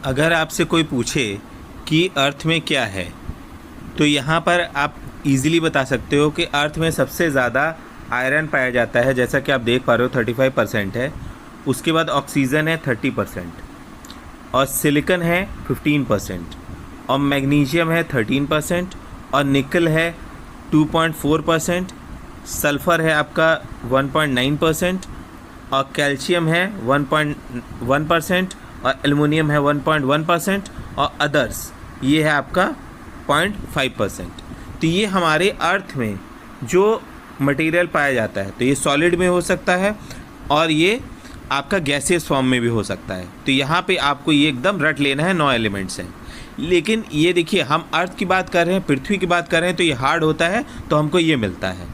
अगर आपसे कोई पूछे कि अर्थ में क्या है, तो यहाँ पर आप इजीली बता सकते हो कि अर्थ में सबसे ज़्यादा आयरन पाया जाता है, जैसा कि आप देख पा रहे हो 35% है। उसके बाद ऑक्सीजन है 30% और सिलिकॉन है 15% और मैग्नीशियम है 13% और निकल है 2.4%, सल्फ़र है आपका 1.9% और कैल्शियम है 1.1% और एल्युमिनियम है 1.1% और अदर्स ये है आपका 0.5%। तो ये हमारे अर्थ में जो मटेरियल पाया जाता है, तो ये सॉलिड में हो सकता है और ये आपका गैसियस फॉर्म में भी हो सकता है। तो यहाँ पे आपको ये एकदम रट लेना है, 9 एलिमेंट्स हैं। लेकिन ये देखिए, हम अर्थ की बात कर रहे हैं, पृथ्वी की बात कर रहे हैं, तो ये हार्ड होता है, तो हमको ये मिलता है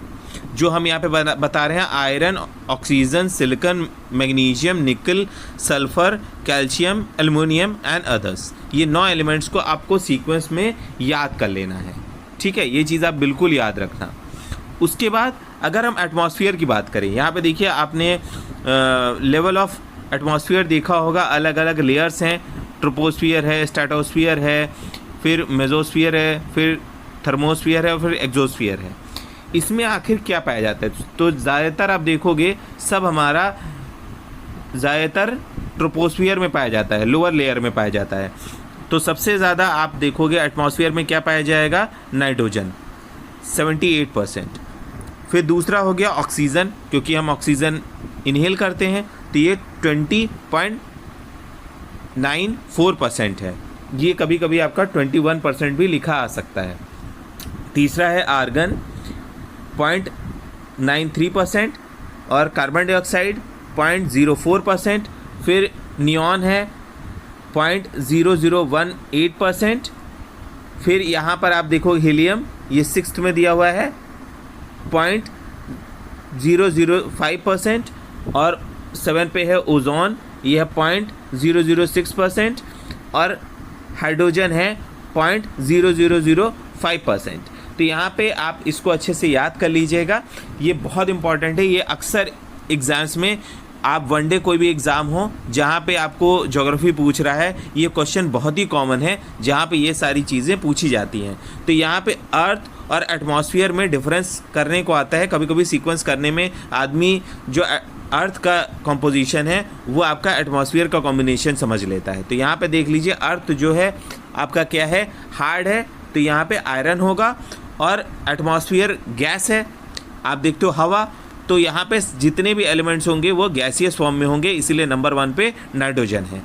जो हम यहाँ पे बता रहे हैं। आयरन, ऑक्सीजन, सिलिकॉन, मैग्नीशियम, निकल, sulphur, calcium, aluminium and others, ये 9 एलिमेंट्स को आपको सीक्वेंस में याद कर लेना है। ठीक है, ये चीज़ आप बिल्कुल याद रखना। उसके बाद अगर हम एटमॉस्फेयर की बात करें, यहाँ पे देखिए आपने लेवल ऑफ एटमॉस्फेयर देखा होगा, अलग अलग लेयर्स हैं। ट्रोपोस्फियर है, स्ट्रेटोस्फियर है, फिर मेसोस्फियर है, फिर थर्मोस्फियर है और फिर एक्सोस्फियर है। इसमें आखिर क्या पाया जाता है? तो ज़्यादातर आप देखोगे सब हमारा ज़्यादातर ट्रोपोस्फियर में पाया जाता है, लोअर लेयर में पाया जाता है। तो सबसे ज़्यादा आप देखोगे एटमॉस्फेयर में क्या पाया जाएगा? नाइट्रोजन 78%। फिर दूसरा हो गया ऑक्सीजन, क्योंकि हम ऑक्सीजन इनहेल करते हैं, तो ये 20.94% है। ये कभी कभी आपका 21% भी लिखा आ सकता है। तीसरा है आर्गन 0.93% और कार्बन डाइऑक्साइड 0.04%। फिर नियॉन है 0.0018%। फिर यहाँ पर आप देखो हीलियम, ये 6th में दिया हुआ है 0.005% और 7 पे है ओजोन, ये है 0.006% और हाइड्रोजन है 0.0005%। तो यहाँ पे आप इसको अच्छे से याद कर लीजिएगा, ये बहुत इंपॉर्टेंट है। ये अक्सर एग्ज़ाम्स में, आप वनडे कोई भी एग्ज़ाम हो जहाँ पे आपको ज्योग्राफी पूछ रहा है, ये क्वेश्चन बहुत ही कॉमन है जहाँ पे ये सारी चीज़ें पूछी जाती हैं। तो यहाँ पे अर्थ और एटमॉस्फेयर में डिफरेंस करने को आता है। कभी कभी सीक्वेंस करने में आदमी जो अर्थ का कंपोजिशन है वो आपका एटमॉस्फेयर का कॉम्बिनेशन समझ लेता है। तो यहाँ पे देख लीजिए, अर्थ जो है आपका क्या है? हार्ड है, तो यहाँ पे आयरन होगा। और एटमॉस्फेयर गैस है, आप देखते हो हवा, तो यहाँ पे जितने भी एलिमेंट्स होंगे वो गैसियस फॉर्म में होंगे, इसीलिए नंबर 1 पे नाइट्रोजन है।